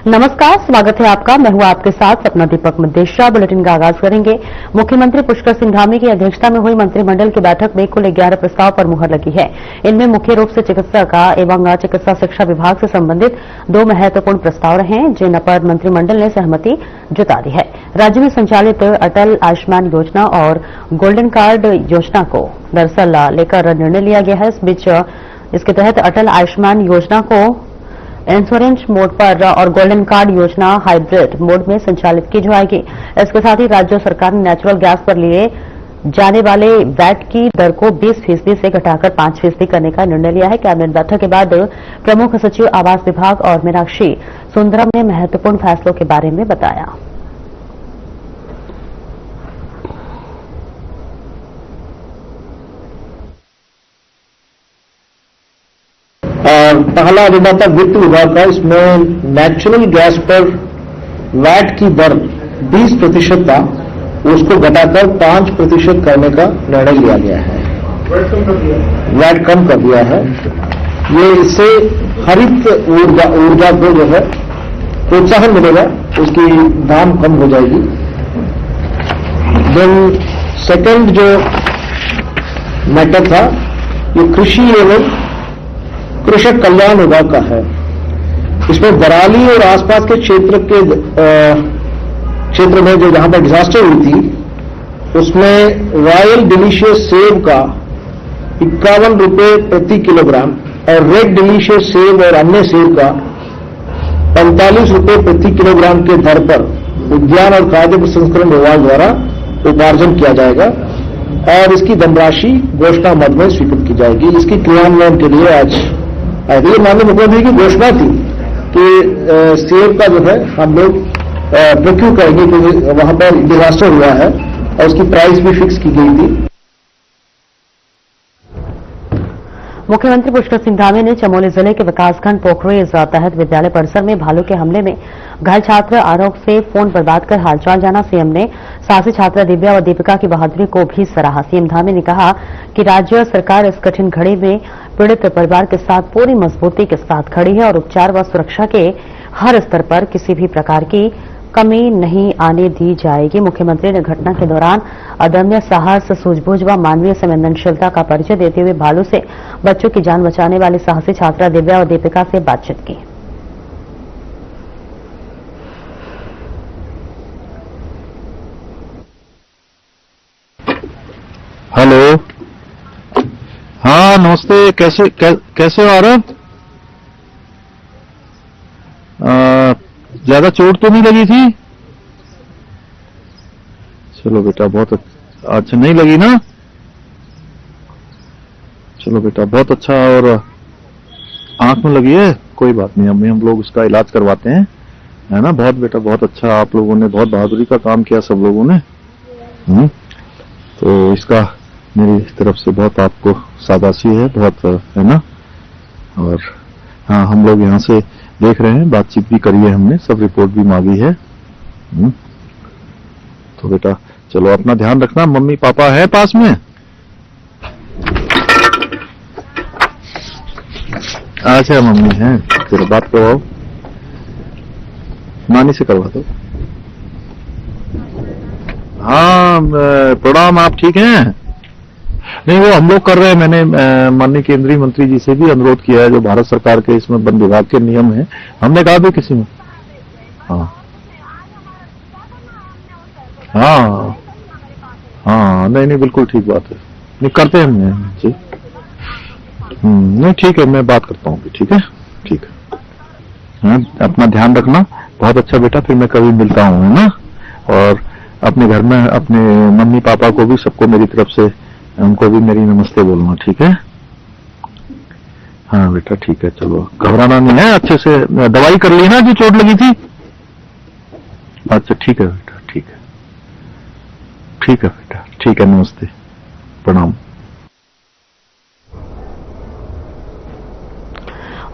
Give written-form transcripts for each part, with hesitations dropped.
नमस्कार, स्वागत है आपका। मैं हूं आपके साथ सपना दीपक मदेशिया। बुलेटिन का आगाज करेंगे। मुख्यमंत्री पुष्कर सिंह धामी की अध्यक्षता में हुई मंत्रिमंडल की बैठक में कुल 11 प्रस्ताव पर मुहर लगी है। इनमें मुख्य रूप से चिकित्सा एवं चिकित्सा शिक्षा विभाग से संबंधित 2 महत्वपूर्ण प्रस्ताव रहे, जिन पर मंत्रिमंडल ने सहमति जता दी है। राज्य में संचालित अटल आयुष्मान योजना और गोल्डन कार्ड योजना को दरअसल लेकर निर्णय लिया गया है। इस बीच इसके तहत अटल आयुष्मान योजना को इंश्योरेंस मोड पर और गोल्डन कार्ड योजना हाइब्रिड मोड में संचालित की जाएगी। इसके साथ ही राज्य सरकार ने नेचुरल गैस पर लिए जाने वाले वैट की दर को 20% से घटाकर 5% करने का निर्णय लिया है। कैबिनेट बैठक के बाद प्रमुख सचिव आवास विभाग और मीनाक्षी सुंदरम ने महत्वपूर्ण फैसलों के बारे में बताया। पहला एजेंडा था वित्त विभाग का। इसमें नेचुरल गैस पर वैट की दर 20% था, उसको घटाकर 5% करने का निर्णय लिया गया है। वैट कम कर दिया है। ये इससे हरित ऊर्जा को जो है प्रोत्साहन मिलेगा, उसकी दाम कम हो जाएगी। देन सेकंड जो मैटर था, ये कृषि एवं कृषक कल्याण विभाग का है। इसमें बराली और आसपास के क्षेत्र में जो जहां पर डिजास्टर हुई थी, उसमें रॉयल डिलीशियस सेब का 51 रुपये प्रति किलोग्राम और रेड डिलीशियस सेब और अन्य सेब का 45 रुपये प्रति किलोग्राम के दर पर उद्यान और खाद्य प्रसंस्करण विभाग द्वारा उपार्जन किया जाएगा और इसकी धनराशि घोषणा मद में स्वीकृत की जाएगी। इसकी क्रियान्वयन के लिए आज माननीय मुख्यमंत्री की घोषणा थी कि सेब का जो है हम लोग प्रोक्यूर करेंगे, क्योंकि वहां पर डिजास्टर हुआ है और उसकी प्राइस भी फिक्स की गई थी। मुख्यमंत्री पुष्कर सिंह धामी ने चमोली जिले के विकासखंड पोखरे तहत विद्यालय परिसर में भालू के हमले में घायल छात्र आरोप से फोन पर बात कर हालचाल जाना। सीएम ने साहसी छात्रा दिव्या व दीपिका की बहादुरी को भी सराहा। सीएम धामी ने कहा कि राज्य सरकार इस कठिन घड़ी में पीड़ित परिवार के साथ पूरी मजबूती के साथ खड़ी है और उपचार व सुरक्षा के हर स्तर पर किसी भी प्रकार की कमी नहीं आने दी जाएगी। मुख्यमंत्री ने घटना के दौरान अदम्य साहस, सूझबूझ व मानवीय संवेदनशीलता का परिचय देते हुए भालू से बच्चों की जान बचाने वाली साहसी छात्रा दिव्या और दीपिका से बातचीत की। हेलो, हाँ नमस्ते। कैसे हो आरव? ज्यादा चोट तो नहीं लगी थी? चलो बेटा, बहुत अच्छा। नहीं लगी ना? चलो बेटा, बहुत अच्छा। और आंख में लगी है? कोई बात नहीं, हम लोग उसका इलाज करवाते हैं, है ना? बहुत बेटा, बहुत अच्छा। आप लोगों ने बहुत बहादुरी का काम किया, सब लोगों ने। तो इसका मेरी तरफ से बहुत आपको शाबाशी है, बहुत, है ना? और हाँ, हम लोग यहाँ से देख रहे हैं, बातचीत भी करी है हमने, सब रिपोर्ट भी मांगी है। तो बेटा चलो, अपना ध्यान रखना। मम्मी पापा है पास में? अच्छा, मम्मी है। चलो बात करवाओ, नानी से करवा दो। हाँ प्रणाम, आप ठीक हैं? नहीं, वो हम लोग कर रहे हैं। मैंने माननीय केंद्रीय मंत्री जी से भी अनुरोध किया है, जो भारत सरकार के इसमें वन विभाग के नियम है, हमने कहा भी किसी में। हाँ हाँ हाँ, नहीं बिल्कुल ठीक बात है। नहीं करते हैं हमने जी। नहीं ठीक है, मैं बात करता हूँ। ठीक है, ठीक है। हाँ, अपना ध्यान रखना। बहुत अच्छा बेटा, फिर मैं कभी मिलता हूँ, है ना? और अपने घर में अपने मम्मी पापा को भी, सबको मेरी तरफ से, उनको भी मेरी नमस्ते बोलना, ठीक है? हाँ बेटा ठीक है। चलो, घबराना नहीं है। अच्छे से दवाई कर ली ना जो चोट लगी थी? अच्छा ठीक है बेटा, ठीक है, ठीक है बेटा, ठीक है। नमस्ते, प्रणाम।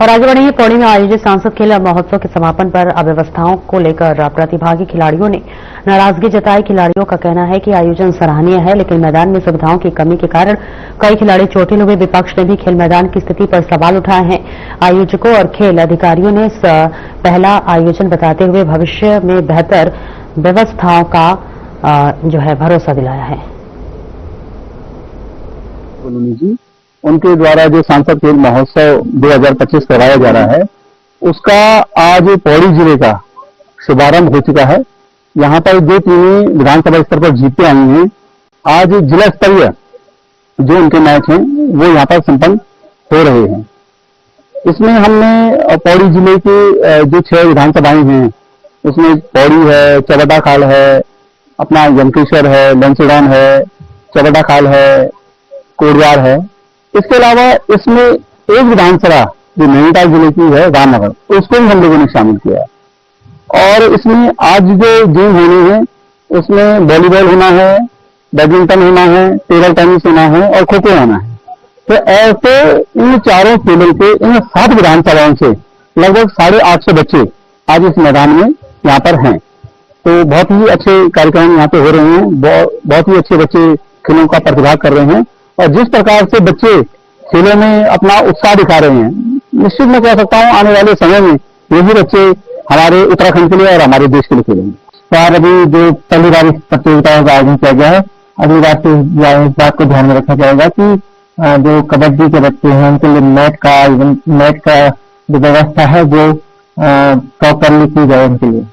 और आगे बढ़ेंगे। पौड़ी में आयोजित सांसद खेल महोत्सव के समापन पर अव्यवस्थाओं को लेकर प्रतिभागी खिलाड़ियों ने नाराजगी जताई। खिलाड़ियों का कहना है कि आयोजन सराहनीय है, लेकिन मैदान में सुविधाओं की कमी के कारण कई खिलाड़ी चोटिल हुए। विपक्ष ने भी खेल मैदान की स्थिति पर सवाल उठाए हैं। आयोजकों और खेल अधिकारियों ने पहला आयोजन बताते हुए भविष्य में बेहतर व्यवस्थाओं का भरोसा दिलाया है। उनके द्वारा जो सांसद खेल महोत्सव 2025 करवाया जा रहा है, उसका आज पौड़ी जिले का शुभारंभ हो चुका है। यहाँ पर जो टीमें विधानसभा स्तर पर जीतते आई हैं, आज जिला स्तरीय जो उनके मैच हैं वो यहाँ पर संपन्न हो रहे हैं। इसमें हमने पौड़ी जिले की जो 6 विधानसभाएं हैं, उसमें पौड़ी है, चवटा खाल है, अपना यमकेश्वर है, लंचडान है, चवटा खाल है, कोटद्वार है। इसके अलावा इसमें एक विधानसभा जो नैनीताल जिले की है, रामनगर, उसको भी हम लोगों ने शामिल किया। और इसमें आज जो गेम होने हैं, उसमें वॉलीबॉल होना है, बैडमिंटन होना है, टेबल टेनिस होना है और खो खो होना है। तो ऐसे इन चारों खेलों के इन 7 विधानसभाओं से लगभग 850 बच्चे आज इस मैदान में यहाँ पर हैं। तो बहुत ही अच्छे कार्यक्रम यहाँ पे हो रहे हैं। बहुत ही अच्छे बच्चे खेलों का प्रतिभाग कर रहे हैं और जिस प्रकार से बच्चे खेलों में अपना उत्साह दिखा रहे हैं, निश्चित मैं कह सकता हूँ आने वाले समय में यही बच्चे हमारे उत्तराखंड के लिए और हमारे देश के लिए खेलेंगे। यार अभी जो पहली बार इस प्रतियोगिता का आयोजन किया गया है, अगली बार से इस बात को ध्यान में रखा जाएगा कि जो कबड्डी के बच्चे हैं उनके लिए मैट का जो व्यवस्था है वो प्रॉपरली की जाए उनके लिए।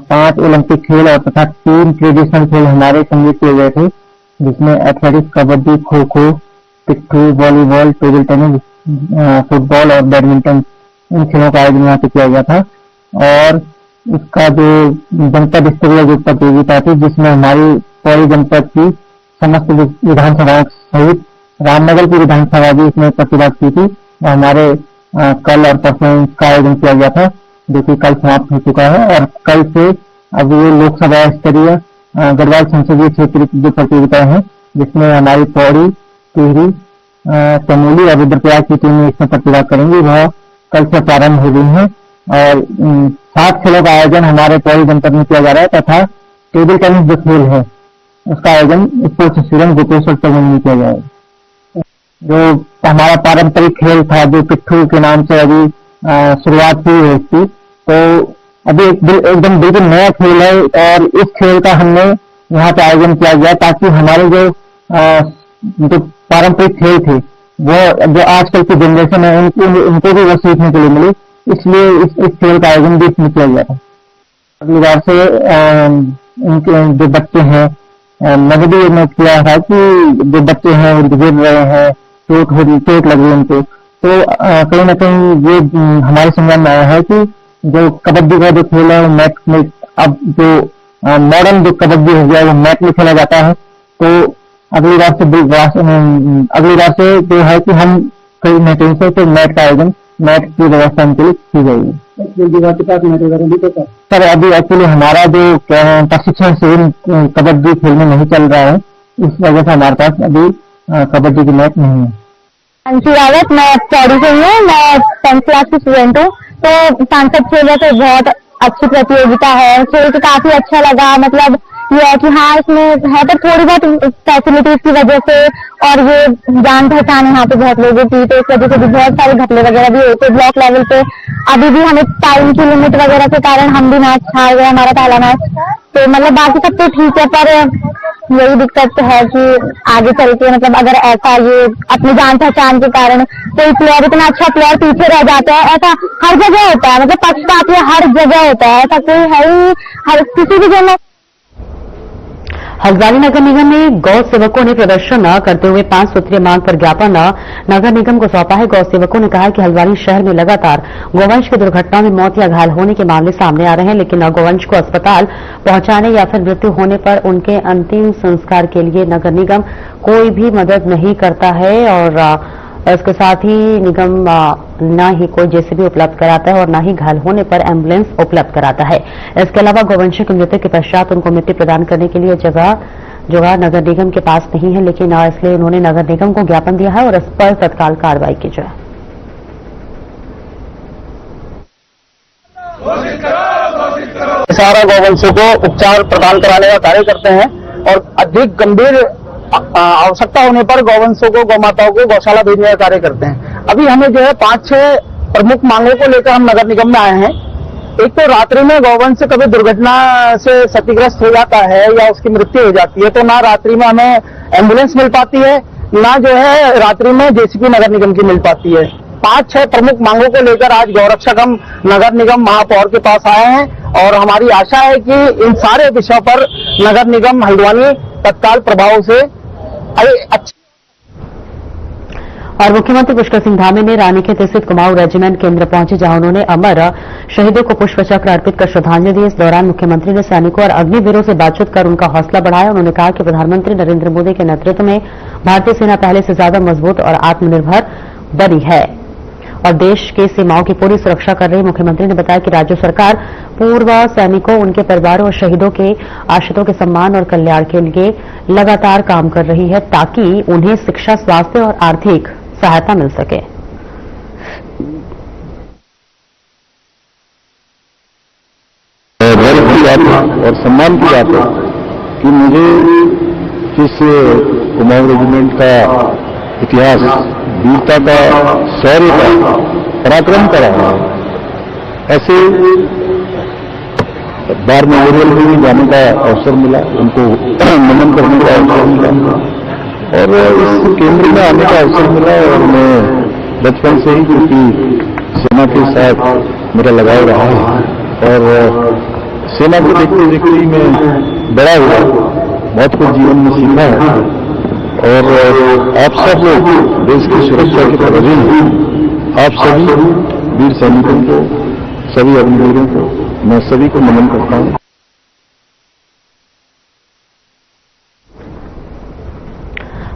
5 ओलंपिक खेल और तथा 3 ट्रेडिशनल खेल हमारे संगीत किए गए थे, जिसमें एथलेटिक्स, कबड्डी, खो खो, पिट्ठू, वॉलीबॉल, टेबल टेनिस, फुटबॉल और बैडमिंटन, इन खेलों का आयोजन यहाँ पे किया गया था। और इसका जो जनपद स्तरीय जो प्रतियोगिता थी, जिसमें हमारी पौड़ी जनपद की समस्त विधानसभाओं सहित रामनगर की विधानसभा भी इसमें प्रतिभाग की थी। हमारे कल और परसों इसका आयोजन किया गया था, जो कि कल समाप्त हो चुका है। और कल से अब ये लोकसभा स्तरीय गढ़वाल संसदीय क्षेत्र की जो प्रतियोगिता है, जिसमें हमारी पौड़ी, टिहरी, चमोली और रुद्रप्रयाग की टीमें इसमें प्रतिभाग करेंगी, वह कल से प्रारंभ हो गई है। और 7 खेलों का आयोजन हमारे पौड़ी जनपद में किया जा रहा है तथा टेबल टेनिस जो खेल है उसका आयोजन स्पोर्ट्स स्टेडियम गोपेश्वर चौक में किया जाएगा। जो हमारा पारंपरिक खेल था, जो पिट्ठू के नाम से अभी शुरुआत हुई है इसकी, तो अभी एकदम बिल्कुल नया खेल है और इस खेल का हमने यहाँ पे आयोजन किया गया ताकि हमारे जो पारंपरिक खेल थे वो जो आजकल की जनरेशन है उनको भी वो सीखने के लिए मिले, इसलिए इस खेल का आयोजन भी इसमें किया गया था। अगली बार से इनके जो बच्चे हैं, मैंने भी नोट किया था कि जो बच्चे हैं वो गिर रहे हैं, चोट लग रही है उनको, तो कहीं ना कहीं ये हमारे समझ में आया है कि जो कबड्डी का जो खेल है मैट में, अब जो मॉडर्न जो कबड्डी हो गया वो मैट में खेला जाता है। तो अगली बार से जो है कि हम कहीं ना कहीं से तो मैट का आयोजन, मैट की व्यवस्था उनके लिए की जाएगी। सर अभी एक्चुअली हमारा जो प्रशिक्षण शिविर कबड्डी खेल में नहीं चल रहा है, इस वजह से हमारे पास अभी कबड्डी की मैच नहीं है। अंशी रावत, मैं पौड़ी से हूँ, मैं 10th क्लास की स्टूडेंट हूँ। तो सांसद खेल तो बहुत अच्छी प्रतियोगिता है, खेल के काफी अच्छा लगा। मतलब ये है कि हाँ इसमें है तो थोड़ी बहुत फैसिलिटीज की वजह से, और ये जान पहचान यहाँ पे बहुत लोगों की, तो इस वजह से भी बहुत सारे घपले वगैरह भी होते ब्लॉक लेवल पे। अभी भी हमें टाइम की लिमिट वगैरह के कारण हम भी मैच हार गए, हमारा पहला मैच। तो मतलब बाकी सब तो ठीक है, पर यही दिक्कत है कि आगे चल के मतलब अगर ऐसा ये अपनी जान पहचान के कारण कोई प्लेयर, इतना अच्छा प्लेयर पीछे रह जाता है, ऐसा हर जगह होता है। मतलब पक्षपात हर जगह होता है, ऐसा कोई है ही हर किसी भी जगह। हल्द्वानी नगर निगम में गौ सेवकों ने प्रदर्शन न करते हुए 5 सूत्रीय मांग पर ज्ञापन नगर निगम को सौंपा है। गौ सेवकों ने कहा कि हल्द्वानी शहर में लगातार गोवंश की दुर्घटना में मौत या घायल होने के मामले सामने आ रहे हैं, लेकिन गोवंश को अस्पताल पहुंचाने या फिर मृत्यु होने पर उनके अंतिम संस्कार के लिए नगर निगम कोई भी मदद नहीं करता है। और इसके साथ ही निगम न ही कोई जेसीबी उपलब्ध कराता है और न ही घायल होने पर एम्बुलेंस उपलब्ध कराता है। इसके अलावा गौवंशों की मृत्यु के पश्चात उनको मिट्टी प्रदान करने के लिए जगह नगर निगम के पास नहीं है, लेकिन इसलिए उन्होंने नगर निगम को ज्ञापन दिया है और इस पर तत्काल कार्रवाई की जाए। सारा गौवंशों को उपचार प्रदान कराने का कार्य करते हैं और अधिक गंभीर आवश्यकता होने पर गौवंशों को, गौमाताओं को गौशाला भेजने का कार्य करते हैं। अभी हमें जो है 5-6 प्रमुख मांगों को लेकर हम नगर निगम में आए हैं। एक तो रात्रि में गौवंश कभी दुर्घटना से क्षतिग्रस्त हो जाता है या उसकी मृत्यु हो जाती है, तो ना रात्रि में हमें एम्बुलेंस मिल पाती है, ना जो है रात्रि में जेसीबी नगर निगम की मिल पाती है। 5-6 प्रमुख मांगों को लेकर आज गौरक्षक हम नगर निगम महापौर के पास आए हैं और हमारी आशा है कि इन सारे विषयों पर नगर निगम हल्द्वानी तत्काल प्रभाव से अच्छी। और मुख्यमंत्री पुष्कर सिंह धामी ने रानीखेत स्थित कुमाऊं रेजिमेंट केंद्र पहुंचे, जहां उन्होंने अमर शहीदों को पुष्प चक्र अर्पित कर श्रद्धांजलि दी। इस दौरान मुख्यमंत्री ने सैनिकों और अग्निवीरों से बातचीत कर उनका हौसला बढ़ाया। उन्होंने कहा कि प्रधानमंत्री नरेंद्र मोदी के नेतृत्व में भारतीय सेना पहले से ज्यादा मजबूत और आत्मनिर्भर बनी है और देश के सीमाओं की पूरी सुरक्षा कर रही। मुख्यमंत्री ने बताया कि राज्य सरकार पूर्व सैनिकों, उनके परिवारों और शहीदों के आश्रितों के सम्मान और कल्याण के लिए लगातार काम कर रही है, ताकि उन्हें शिक्षा, स्वास्थ्य और आर्थिक सहायता मिल सके। गर्व की बात है और सम्मान की बात है कि मुझे इस कुमाऊं रेजिमेंट का इतिहास, वीरता का, शौर्य का, पराक्रम का रहा है। ऐसे बार मेमोरियल में भी जाने का अवसर मिला, उनको नमन करने का अवसर मिला और इस केंद्र में आने का अवसर मिला। और मैं बचपन से ही, क्योंकि सेना के साथ मेरा लगाव रहा है और सेना को देखते देखते ही मैं बड़ा हुआ, बहुत कुछ जीवन में सीखा है। और आप सब लोग देश की सुरक्षा के प्रहरी हैं। आप सभी वीर सैनिकों को, सभी अग्निवीरों को, मैं सभी को नमन करता हूं।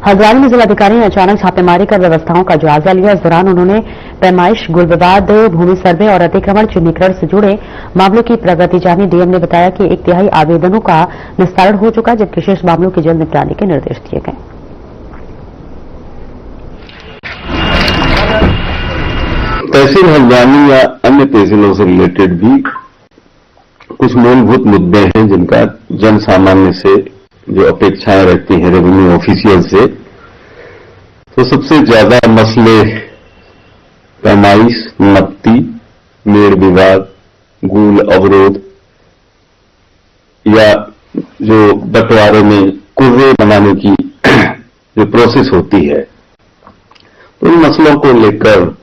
हल्द्वानी में जिलाधिकारी ने अचानक छापेमारी कर व्यवस्थाओं का जायजा लिया। इस दौरान उन्होंने पैमाइश, गुल विवाद, भूमि सर्वे और अतिक्रमण चिन्हीकरण से जुड़े मामलों की प्रगति जानी। डीएम ने बताया कि 1/3 आवेदनों का निस्तारण हो चुका, जबकि शेष मामलों के जल्द निपटाने के निर्देश दिए गए। तहसील हल्द्वानी या अन्य तहसीलों से रिलेटेड भी कुछ मूलभूत मुद्दे हैं जिनका जन सामान्य से जो अपेक्षाएं रहती हैं रेवेन्यू ऑफिशियल से। तो सबसे ज्यादा मसले पैमाइश, नकती, मेड़ विवाद, गूल अवरोध या जो बंटवारे में कुर्रे बनाने की जो प्रोसेस होती है, उन मसलों को लेकर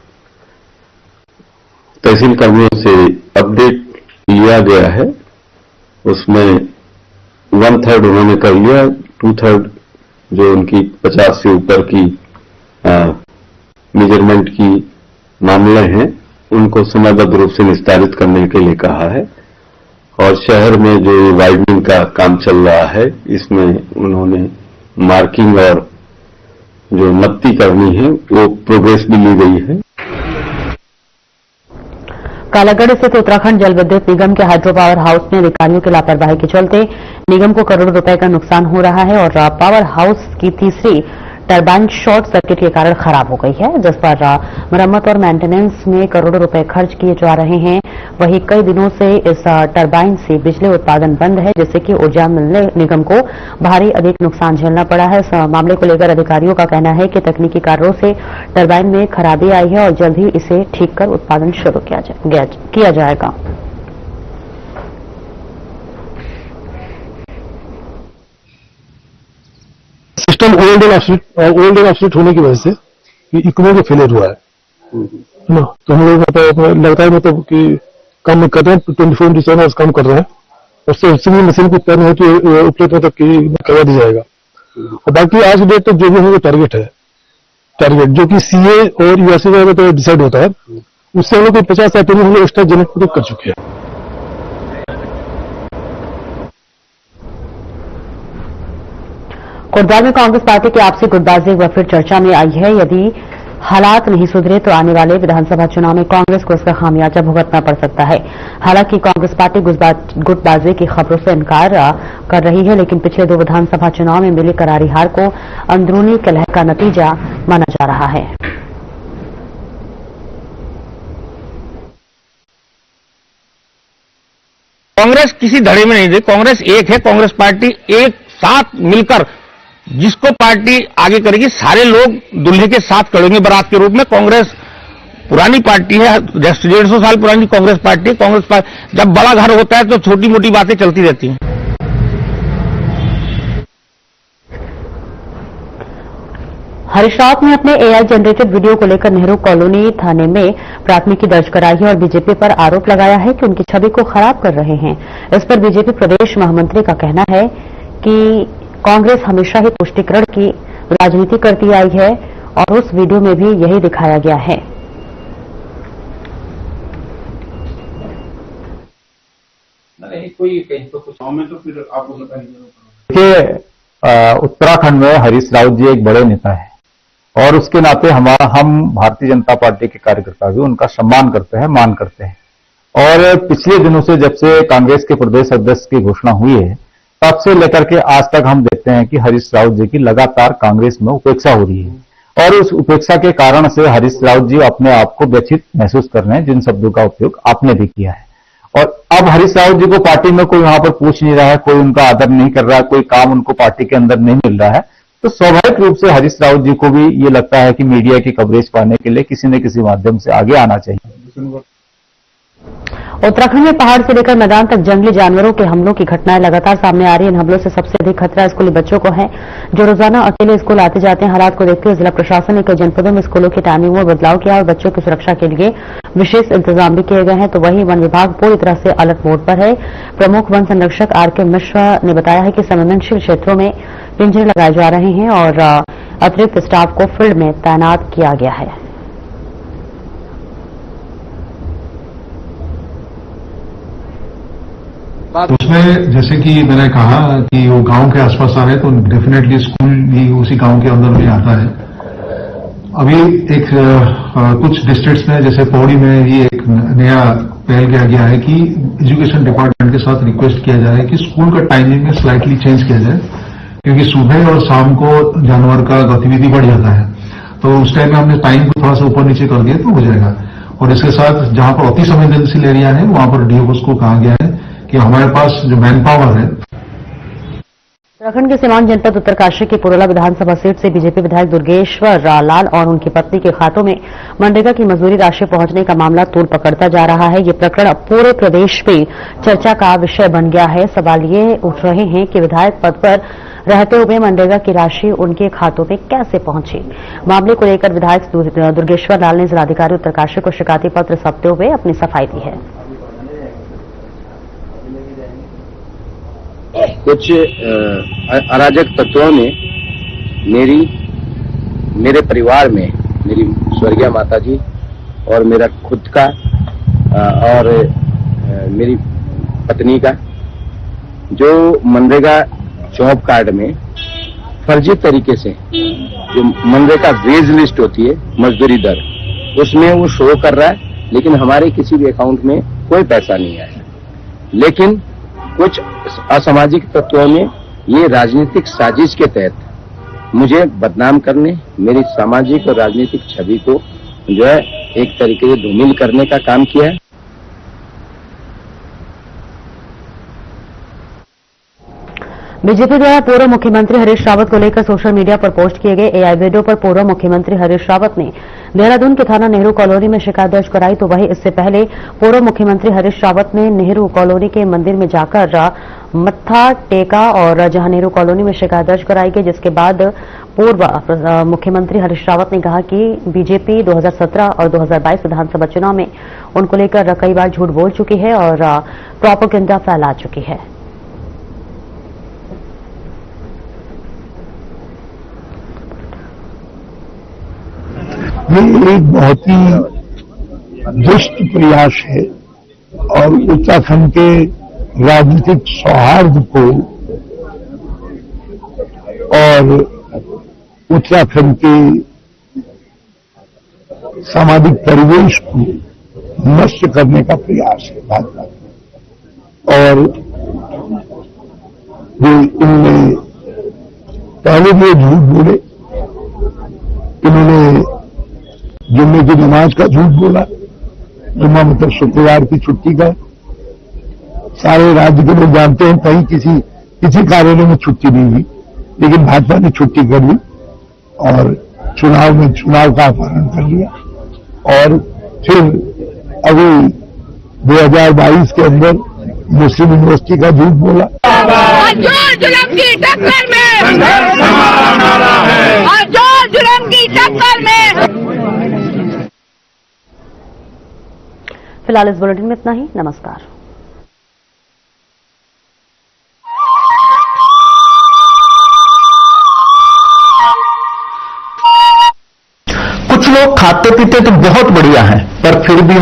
तहसील कर्मियों से अपडेट लिया गया है। उसमें 1/3 उन्होंने कर लिया, 2/3 जो उनकी 50 से ऊपर की मेजरमेंट की मामले हैं, उनको समयबद्ध रूप से निस्तारित करने के लिए कहा है। और शहर में जो वाइडनिंग का काम चल रहा है, इसमें उन्होंने मार्किंग और जो नकती करनी है वो प्रोग्रेस भी ली गई है। कालागढ़ स्थित उत्तराखंड जल विद्युत निगम के हाइड्रो पावर हाउस में अधिकारियों की लापरवाही के चलते निगम को करोड़ों रुपए का नुकसान हो रहा है और पावर हाउस की तीसरी टरबाइन शॉर्ट सर्किट के कारण खराब हो गई है, जिस पर मरम्मत और मेंटेनेंस में करोड़ों रुपए खर्च किए जा रहे हैं। वहीं कई दिनों से इस टरबाइन से बिजली उत्पादन बंद है, जिससे कि ऊर्जा निगम को भारी अधिक नुकसान झेलना पड़ा है। इस मामले को लेकर अधिकारियों का कहना है कि तकनीकी कारणों से टरबाइन में खराबी आई है और जल्द ही इसे ठीक कर उत्पादन शुरू किया जाएगा। सिस्टम ओल्ड एंड ऑब्सोलीट होने की वजह से इक्विपमेंट में फेलियर हुआ है ना। तो हम लोग लगता है मतलब कि काम कर रहे हैं, 24/7 आवर्स काम कर रहे हैं। उससे सिंगल मशीन को तैयार हो कि उपलब्ध मतलब कि करवा दिया जाएगा। और बाकी आज डेट तक जो भी हमारा टारगेट जो कि सीए और यूआरसी में तो डिसाइड होता है, उससे हम लोग 50 आइटम हम लोग एक्स्ट्रा जनरेट कर चुके हैं। कोटद्वार में कांग्रेस पार्टी की आपसी गुटबाजी एक बार फिर चर्चा में आई है। यदि हालात नहीं सुधरे तो आने वाले विधानसभा चुनाव में कांग्रेस को इसका खामियाजा भुगतना पड़ सकता है। हालांकि कांग्रेस पार्टी गुटबाजी की खबरों से इनकार कर रही है, लेकिन पिछले 2 विधानसभा चुनाव में मिली करारी हार को अंदरूनी कलह का नतीजा माना जा रहा है। कांग्रेस किसी धड़े में नहीं थी, कांग्रेस एक है, कांग्रेस पार्टी एक साथ मिलकर जिसको पार्टी आगे करेगी, सारे लोग दूल्हे के साथ खड़े होंगे बारात के रूप में। कांग्रेस पुरानी पार्टी है, 150 साल पुरानी कांग्रेस पार्टी। कांग्रेस पार्टी जब बड़ा घर होता है तो छोटी मोटी बातें चलती रहती हैं। हरीश रावत ने अपने एआई जनरेटेड वीडियो को लेकर नेहरू कॉलोनी थाने में प्राथमिकी दर्ज कराई है और बीजेपी पर आरोप लगाया है कि उनकी छवि को खराब कर रहे हैं। इस पर बीजेपी प्रदेश महामंत्री का कहना है कि कांग्रेस हमेशा ही तुष्टीकरण की राजनीति करती आई है और उस वीडियो में भी यही दिखाया गया है। देखिए, उत्तराखंड में हरीश रावत जी एक बड़े नेता है और उसके नाते हम भारतीय जनता पार्टी के कार्यकर्ता भी उनका सम्मान करते हैं, मान करते हैं। और पिछले दिनों से जब से कांग्रेस के प्रदेश अध्यक्ष की घोषणा हुई है तब से लेकर के आज तक हम देखते हैं कि हरीश रावत जी की लगातार कांग्रेस में उपेक्षा हो रही है और उस उपेक्षा के कारण से हरीश रावत जी अपने आप को व्यथित महसूस कर रहे हैं, जिन शब्दों का उपयोग आपने भी किया है। और अब हरीश रावत जी को पार्टी में कोई वहां पर पूछ नहीं रहा है, कोई उनका आदर नहीं कर रहा है, कोई काम उनको पार्टी के अंदर नहीं मिल रहा है, तो स्वाभाविक रूप से हरीश रावत जी को भी ये लगता है कि मीडिया की कवरेज पाने के लिए किसी न किसी माध्यम से आगे आना चाहिए। उत्तराखंड में पहाड़ से लेकर मैदान तक जंगली जानवरों के हमलों की घटनाएं लगातार सामने आ रही हैं। इन हमलों से सबसे अधिक खतरा स्कूली बच्चों को है जो रोजाना अकेले स्कूल आते जाते हैं। हालात को देखते हुए जिला प्रशासन ने कई जनपदों में स्कूलों की टाइमिंग में बदलाव किया और बच्चों की सुरक्षा के लिए विशेष इंतजाम भी किए गए हैं। तो वहीं वन विभाग पूरी तरह से अलर्ट मोड पर है। प्रमुख वन संरक्षक आर.के. मिश्रा ने बताया है कि संवेदनशील क्षेत्रों में पिंजरे लगाए जा रहे हैं और अतिरिक्त स्टाफ को फील्ड में तैनात किया गया है। उसमें जैसे कि मैंने कहा कि वो गांव के आसपास आ रहे तो डेफिनेटली स्कूल भी उसी गांव के अंदर में आता है। अभी एक कुछ डिस्ट्रिक्ट्स में जैसे पौड़ी में ही एक नया पहल किया गया है कि एजुकेशन डिपार्टमेंट के साथ रिक्वेस्ट किया जाए कि स्कूल का टाइमिंग में स्लाइटली चेंज किया जाए, क्योंकि सुबह और शाम को जानवर का गतिविधि बढ़ जाता है। तो उस टाइम में हमने टाइम को थोड़ा सा ऊपर नीचे कर दिया तो हो जाएगा। और इसके साथ जहां पर अति संवेदनशील एरिया है वहां पर डीओ को कहा गया है कि हमारे पास जो मैन पावर है। उत्तराखंड के सीमांत जनपद उत्तरकाशी की पुरोला विधानसभा सीट से बीजेपी विधायक दुर्गेश्वर लाल और उनकी पत्नी के खातों में मनरेगा की मजदूरी राशि पहुंचने का मामला तूल पकड़ता जा रहा है। ये प्रकरण अब पूरे प्रदेश में चर्चा का विषय बन गया है। सवाल ये उठ रहे हैं कि विधायक पद पर रहते हुए मनरेगा की राशि उनके खातों में कैसे पहुंची। मामले को लेकर विधायक दुर्गेश्वर लाल ने जिलाधिकारी उत्तरकाशी को शिकायती पत्र सौंपते हुए अपनी सफाई दी है। कुछ अराजक तत्वों ने मेरे परिवार में मेरी स्वर्गीय माताजी और मेरा खुद का और मेरी पत्नी का जो मनरेगा जॉब कार्ड में फर्जी तरीके से जो मनरेगा वेज लिस्ट होती है मजदूरी दर उसमें वो शो कर रहा है, लेकिन हमारे किसी भी अकाउंट में कोई पैसा नहीं आया। लेकिन कुछ असामाजिक तत्वों ने ये राजनीतिक साजिश के तहत मुझे बदनाम करने, मेरी सामाजिक और राजनीतिक छवि को जो है एक तरीके से धूमिल करने का काम किया है। बीजेपी द्वारा पूर्व मुख्यमंत्री हरीश रावत को लेकर सोशल मीडिया पर पोस्ट किए गए एआई वीडियो पर पूर्व मुख्यमंत्री हरीश रावत ने देहरादून के थाना नेहरू कॉलोनी में शिकायत दर्ज कराई। तो वहीं इससे पहले पूर्व मुख्यमंत्री हरीश रावत ने नेहरू कॉलोनी के मंदिर में जाकर मत्था टेका और जहां नेहरू कॉलोनी में शिकायत दर्ज कराई गई, जिसके बाद पूर्व मुख्यमंत्री हरीश रावत ने कहा कि बीजेपी 2017 और 2022 विधानसभा चुनाव में उनको लेकर कई बार झूठ बोल चुकी है और प्रोपेगेंडा फैला चुकी है। ये एक बहुत ही दुष्ट प्रयास है और उत्तराखंड के राजनीतिक सौहार्द को और उत्तराखंड के सामाजिक परिवेश को नष्ट करने का प्रयास है भाजपा। और इन्होंने पहले भी झूठ बोले, इन्होंने जुम्मे की नमाज का झूठ बोला, जुम्मा मतलब शुक्रवार की छुट्टी का, सारे राज्य के लोग जानते हैं, कहीं किसी कार्यालय में छुट्टी नहीं हुई, लेकिन भाजपा ने छुट्टी कर ली और चुनाव में चुनाव का अपहरण कर लिया। और फिर अभी 2022 के अंदर मुस्लिम यूनिवर्सिटी का झूठ बोला। जुल्म की टक्कर में, जुल्म की टक्कर में। फिलहाल इस बुलेटिन में इतना ही। नमस्कार। कुछ लोग खाते पीते तो बहुत बढ़िया हैं, पर फिर भी